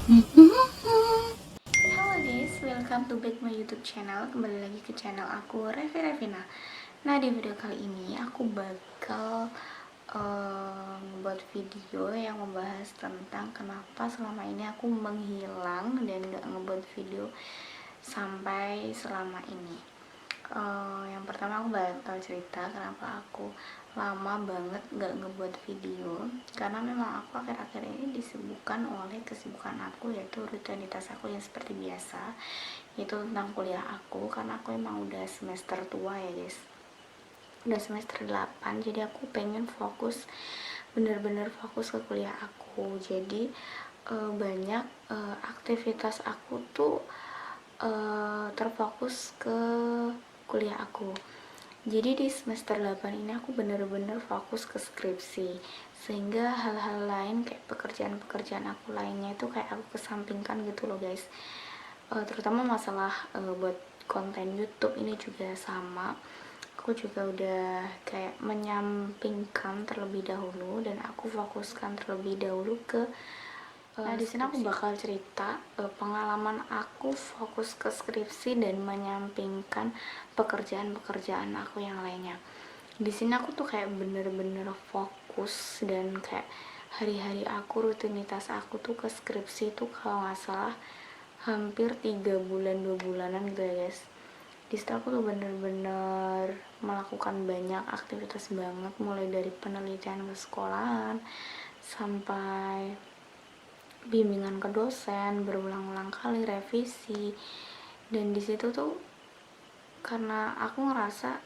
Halo guys, welcome to back my YouTube channel. Kembali lagi ke channel aku, Revi Revina. Nah, di video kali ini aku bakal buat video yang membahas tentang kenapa selama ini aku menghilang dan gak ngebuat video sampai selama ini. Yang pertama aku bakal cerita kenapa aku lama banget gak ngebuat video, karena memang aku akhir-akhir ini disibukkan oleh kesibukan aku, yaitu rutinitas aku yang seperti biasa, yaitu tentang kuliah aku. Karena aku emang udah semester tua ya guys, udah semester 8, jadi aku pengen fokus, bener-bener fokus ke kuliah aku. Jadi banyak aktivitas aku tuh terfokus ke kuliah aku. Jadi di semester 8 ini aku bener-bener fokus ke skripsi, sehingga hal-hal lain kayak pekerjaan-pekerjaan aku lainnya itu kayak aku kesampingkan gitu loh guys. Terutama masalah buat konten YouTube ini juga sama, aku juga udah kayak menyampingkan terlebih dahulu dan aku fokuskan terlebih dahulu ke nah, di sini aku bakal cerita pengalaman aku fokus ke skripsi dan menyampingkan pekerjaan-pekerjaan aku yang lainnya. Di sini aku tuh kayak bener-bener fokus dan kayak hari-hari aku, rutinitas aku tuh ke skripsi tuh kalau nggak salah hampir 3 bulan 2 bulanan gitu ya guys. Di situ aku tuh bener-bener melakukan banyak aktivitas banget, mulai dari penelitian ke sekolahan sampai bimbingan ke dosen, berulang-ulang kali revisi. Dan di situ tuh karena aku ngerasa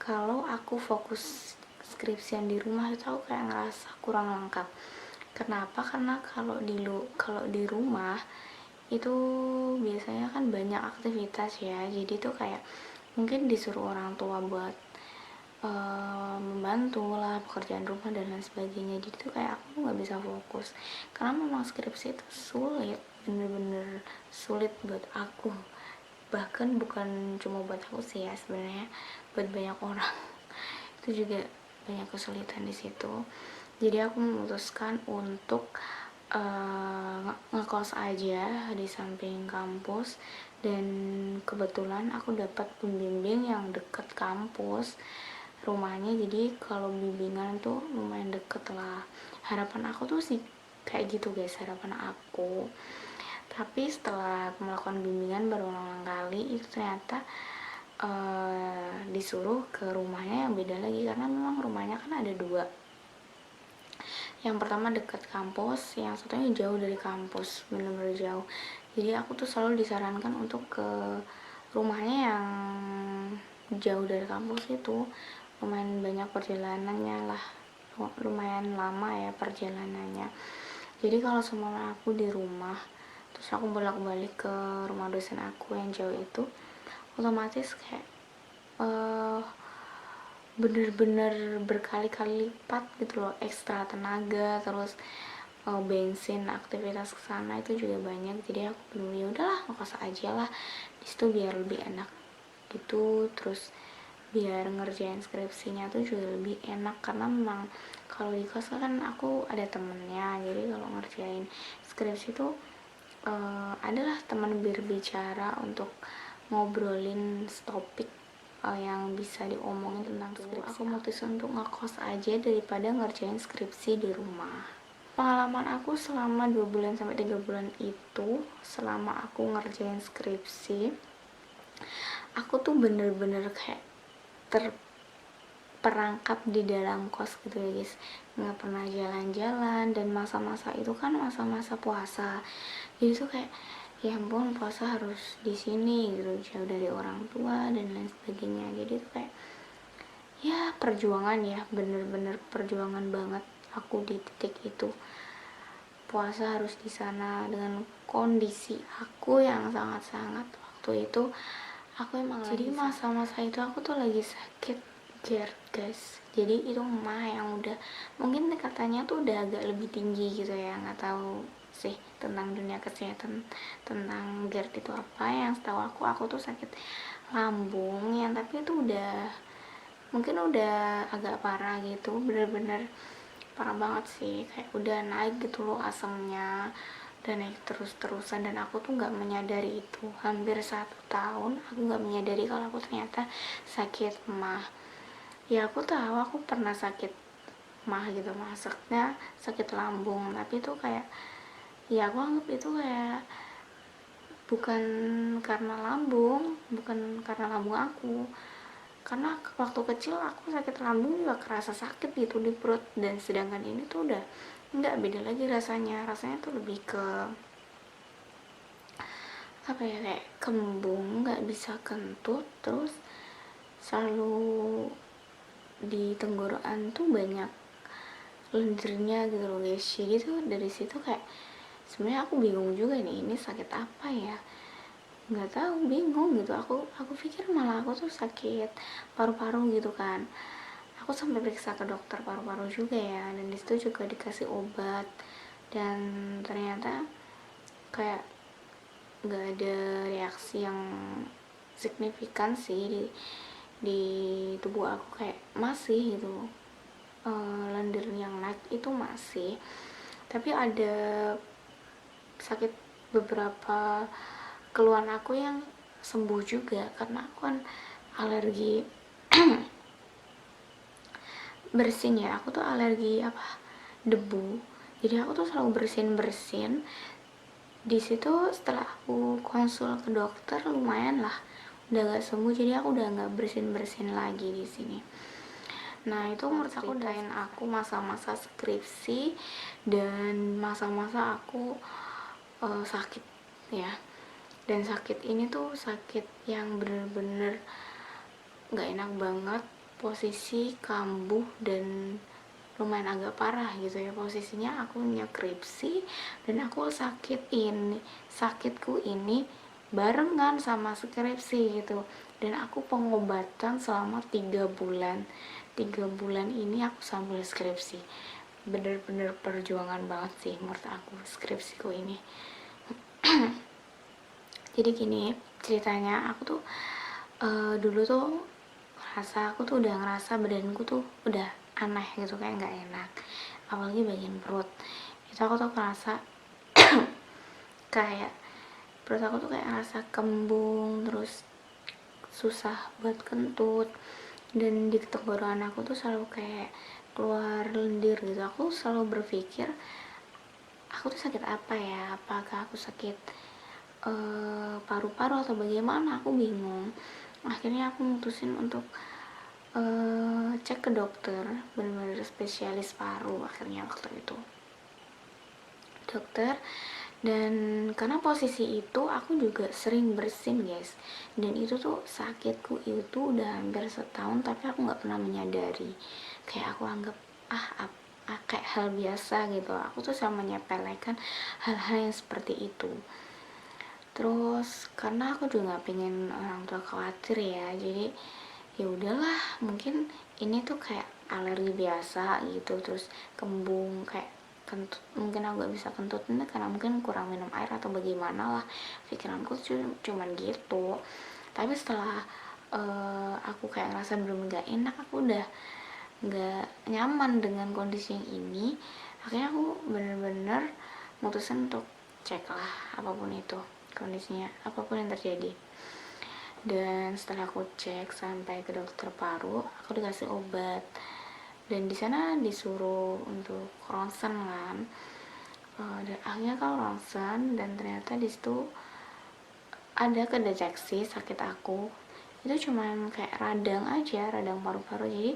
kalau aku fokus skripsian di rumah itu aku kayak ngerasa kurang lengkap. Kenapa? Karena kalau di rumah itu biasanya kan banyak aktivitas ya, jadi tuh kayak mungkin disuruh orang tua buat membantu lah pekerjaan rumah dan lain sebagainya. Jadi tuh kayak aku nggak bisa fokus karena memang skripsi itu sulit, bener-bener sulit buat aku. Bahkan bukan cuma buat aku sih ya, sebenarnya buat banyak orang itu juga banyak kesulitan di situ. Jadi aku memutuskan untuk ngekos aja di samping kampus, dan kebetulan aku dapat pembimbing yang deket kampus rumahnya. Jadi kalau bimbingan tuh lumayan deket lah. Harapan aku tuh sih kayak gitu guys, harapan aku. Tapi setelah melakukan bimbingan berulang-ulang kali, itu ternyata disuruh ke rumahnya yang beda lagi, karena memang rumahnya kan ada dua. Yang pertama dekat kampus, yang satunya jauh dari kampus, bener-bener jauh. Jadi aku tuh selalu disarankan untuk ke rumahnya yang jauh dari kampus itu. Lumayan banyak perjalanannya lah, lumayan lama ya perjalanannya. Jadi kalau semua aku di rumah terus aku bolak-balik ke rumah dosen aku yang jauh itu, otomatis kayak bener-bener berkali-kali lipat gitu loh ekstra tenaga, terus bensin, aktivitas kesana itu juga banyak. Jadi aku bilang ya udahlah ngekos aja lah di situ biar lebih enak gitu. Terus biar ngerjain skripsinya tuh juga lebih enak, karena memang kalau di kos kan aku ada temennya. Jadi kalau ngerjain skripsi tuh adalah teman berbicara untuk ngobrolin topik yang bisa diomongin tentang skripsi. Aku mutusin untuk ngekos aja daripada ngerjain skripsi di rumah. Pengalaman aku selama 2 bulan sampai 3 bulan itu, selama aku ngerjain skripsi, aku tuh bener-bener kayak terperangkap di dalam kos gitu ya guys, nggak pernah jalan-jalan. Dan masa-masa itu kan masa-masa puasa, jadi tuh kayak ya ampun puasa harus di sini gitu, jauh dari orang tua dan lain sebagainya. Jadi tuh kayak ya perjuangan ya, bener-bener perjuangan banget aku di titik itu. Puasa harus di sana dengan kondisi aku yang sangat-sangat waktu itu aku emang jadi masa-masa itu aku tuh lagi sakit GERD guys. Jadi itu mah yang udah mungkin katanya tuh udah agak lebih tinggi gitu ya, nggak tahu sih tentang dunia kesehatan tentang GERD itu apa. Yang setahu aku tuh sakit lambung yang tapi itu udah mungkin udah agak parah gitu, bener-bener parah banget sih, kayak udah naik gitu loh asemnya. dan naik terus-terusan, dan aku tuh nggak menyadari itu. Hampir 1 tahun aku nggak menyadari kalau aku ternyata sakit mah. Ya aku tahu aku pernah sakit mah gitu, maksudnya sakit lambung, tapi itu kayak ya aku anggap itu kayak bukan karena lambung aku, karena waktu kecil aku sakit lambung juga kerasa sakit gitu di perut, dan sedangkan ini tuh udah nggak, beda lagi rasanya tuh lebih ke apa ya, kayak kembung, nggak bisa kentut, terus selalu di tenggorokan tuh banyak lendirnya gitu loh guys. Jadi tuh dari situ kayak sebenarnya aku bingung juga nih, ini sakit apa ya, nggak tahu, bingung gitu. Aku pikir malah aku tuh sakit paru-paru gitu kan. Aku sampai periksa ke dokter paru-paru juga ya, dan disitu juga dikasih obat, dan ternyata kayak nggak ada reaksi yang signifikan sih di tubuh aku, kayak masih gitu, lendir yang naik itu masih, tapi ada sakit beberapa keluhan aku yang sembuh juga, karena aku kan alergi bersin ya, aku tuh alergi debu, jadi aku tuh selalu bersin di situ. Setelah aku konsul ke dokter lumayan lah udah gak sembuh, jadi aku udah gak bersin lagi di sini. Nah itu menurut aku ceritain aku masa-masa skripsi dan masa-masa aku sakit ya. Dan sakit ini tuh sakit yang bener-bener gak enak banget, posisi kambuh dan lumayan agak parah gitu ya posisinya. Aku skripsi dan aku sakitku ini barengan sama skripsi gitu, dan aku pengobatan selama 3 bulan. 3 bulan ini aku sambil skripsi, bener-bener perjuangan banget sih menurut aku skripsiku ini. Jadi gini ceritanya, aku tuh dulu tuh aku tuh udah ngerasa badanku tuh udah aneh gitu, kayak nggak enak, apalagi bagian perut. Itu aku tuh ngerasa kayak perut aku tuh kayak ngerasa kembung, terus susah buat kentut, dan di tenggorokan aku tuh selalu kayak keluar lendir gitu. Aku selalu berpikir aku tuh sakit apa ya, apakah aku sakit paru-paru atau bagaimana, aku bingung. Akhirnya aku mutusin untuk cek ke dokter, benar-benar spesialis paru akhirnya waktu itu dokter. Dan karena posisi itu aku juga sering bersin guys, dan itu tuh sakitku itu udah hampir setahun, tapi aku nggak pernah menyadari, kayak aku anggap kayak hal biasa gitu. Aku tuh sama menyepelekan hal-hal yang seperti itu. Terus karena aku juga nggak pengen orang tua khawatir ya, jadi ya udahlah, mungkin ini tuh kayak alergi biasa gitu, terus kembung kayak kentut, mungkin aku gak bisa kentut ini karena mungkin kurang minum air atau bagaimana lah, pikiranku cuman gitu. Tapi setelah aku kayak ngerasa belum gak enak, aku udah gak nyaman dengan kondisi yang ini, akhirnya aku bener-bener mutusin untuk cek lah apapun itu kondisinya, apapun yang terjadi. Dan setelah aku cek sampai ke dokter paru, aku dikasih obat, dan di sana disuruh untuk ronsen kan. Dan akhirnya kalau ronsen, dan ternyata di situ ada kedeteksi sakit aku itu cuman kayak radang aja, radang paru-paru. Jadi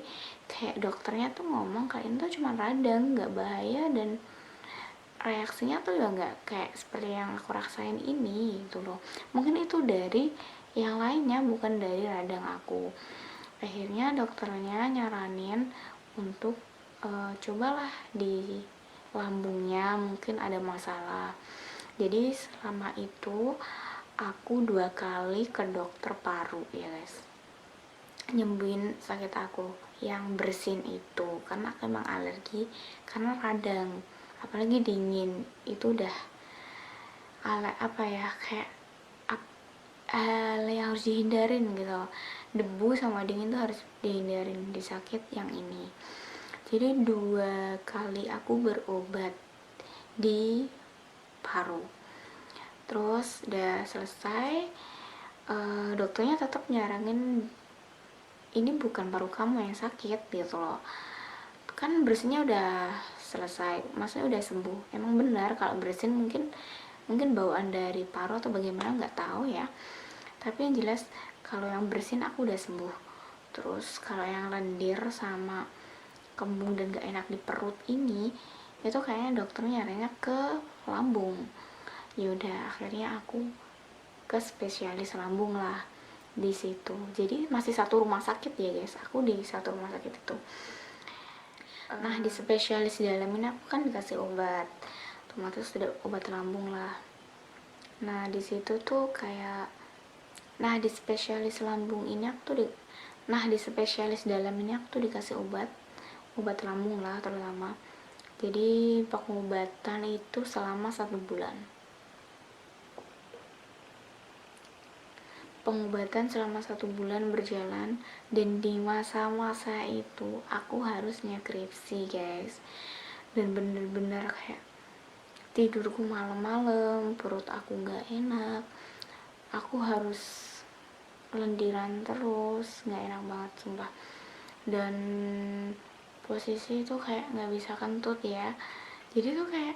kayak dokternya tuh ngomong kayak itu cuma radang, nggak bahaya, dan reaksinya tuh juga nggak kayak seperti yang aku rasain ini gitu loh. Mungkin itu dari yang lainnya, bukan dari radang aku. Akhirnya dokternya nyaranin untuk cobalah di lambungnya, mungkin ada masalah. Jadi selama itu aku 2 kali ke dokter paru ya guys, nyembuhin sakit aku yang bersin itu, karena emang alergi, karena radang apalagi dingin itu udah kayak hal yang harus dihindarin gitu. Debu sama dingin tuh harus dihindarin di sakit yang ini. Jadi 2 kali aku berobat di paru. Terus udah selesai, dokternya tetap nyaranin ini bukan paru kamu yang sakit gitu loh, kan bersinnya udah selesai, maksudnya udah sembuh. Emang benar kalau bersin mungkin bawaan dari paru atau bagaimana nggak tahu ya, tapi yang jelas kalau yang bersin aku udah sembuh. Terus kalau yang lendir sama kembung dan gak enak di perut ini, itu kayaknya dokternya nyarinya ke lambung. Yaudah akhirnya aku ke spesialis lambung lah di situ. Jadi masih satu rumah sakit ya guys, aku di satu rumah sakit itu. Nah di spesialis di dalam ini aku kan dikasih obat, otomatis sudah obat lambung lah. Nah di situ tuh kayak, nah di spesialis lambung ini aku tuh di spesialis dalam ini aku tuh dikasih obat lambung lah terutama. Jadi pengobatan itu selama 1 bulan. Pengobatan selama 1 bulan berjalan, dan di masa-masa itu aku harus skripsi guys, dan bener-bener kayak tidurku malam-malam, perut aku gak enak, aku harus lendiran terus, gak enak banget sumpah. Dan posisi itu kayak gak bisa kentut ya, jadi tuh kayak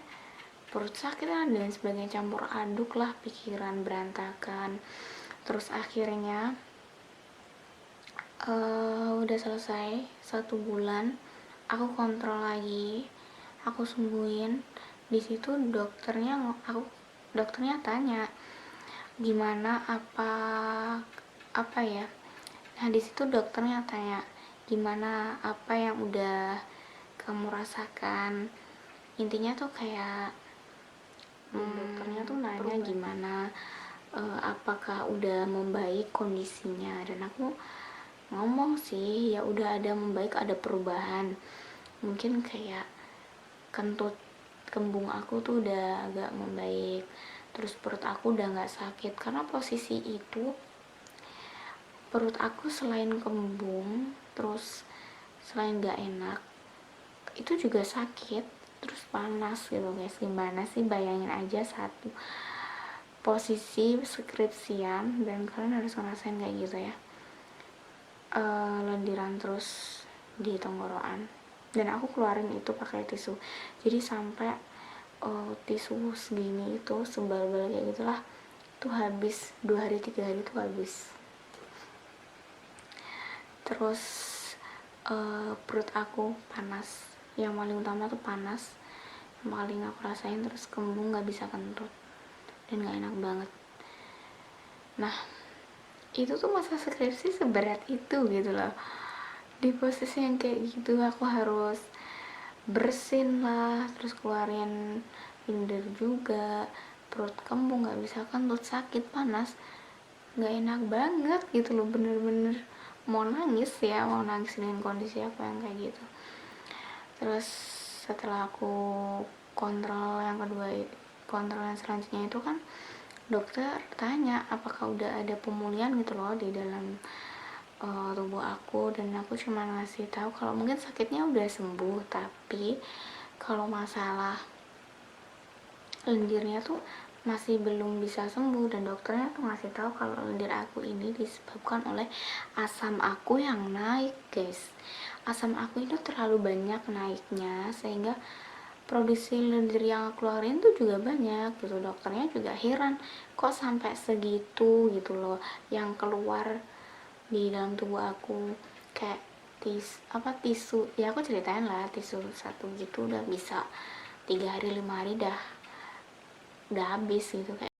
perut sakit kan, dan sebagainya campur aduk lah, pikiran berantakan. Terus akhirnya udah selesai 1 bulan, aku kontrol lagi, aku sembuhin. Di situ dokternya tanya gimana, apa ya, nah di situ dokternya tanya gimana, apa yang udah kamu rasakan. Intinya tuh kayak dokternya tuh nanya gimana, apakah udah membaik kondisinya, dan aku ngomong sih ya udah ada membaik, ada perubahan. Mungkin kayak kentut kembung aku tuh udah agak membaik, terus perut aku udah nggak sakit, karena posisi itu perut aku selain kembung, terus selain nggak enak, itu juga sakit, terus panas gitu guys. Gimana sih, bayangin aja satu posisi skripsian dan kalian harus ngerasain kayak gitu ya, lendiran terus di tenggorokan, dan aku keluarin itu pakai tisu. Jadi sampai tisu segini itu sebal-bal kayak gitulah, tuh habis 2 hari 3 hari tuh habis. Terus perut aku panas, yang paling utama tuh panas yang paling aku rasain. Terus kembung gak bisa kentut dan gak enak banget. Nah itu tuh masa skripsi seberat itu gitu loh, di posisi yang kayak gitu aku harus bersin lah, terus keluarin lendir juga, perut kembung gak bisa kentut, sakit, panas, gak enak banget gitu loh, bener-bener mau nangis ya, mau nangis dengan kondisi aku yang kayak gitu. Terus setelah aku kontrol yang kedua, kontrol yang selanjutnya itu kan dokter tanya apakah udah ada pemulihan gitu loh di dalam tubuh aku, dan aku cuma ngasih tahu kalau mungkin sakitnya udah sembuh, tapi kalau masalah lendirnya tuh masih belum bisa sembuh. Dan dokternya tuh ngasih tahu kalau lendir aku ini disebabkan oleh asam aku yang naik guys. Asam aku itu terlalu banyak naiknya, sehingga produksi lendir yang aku keluarin tuh juga banyak gitu. Dokternya juga heran kok sampai segitu gitu loh yang keluar di dalam tubuh aku. Kayak tisu ya, aku ceritain lah, tisu satu gitu udah bisa 3 hari 5 hari udah habis gitu. Kayak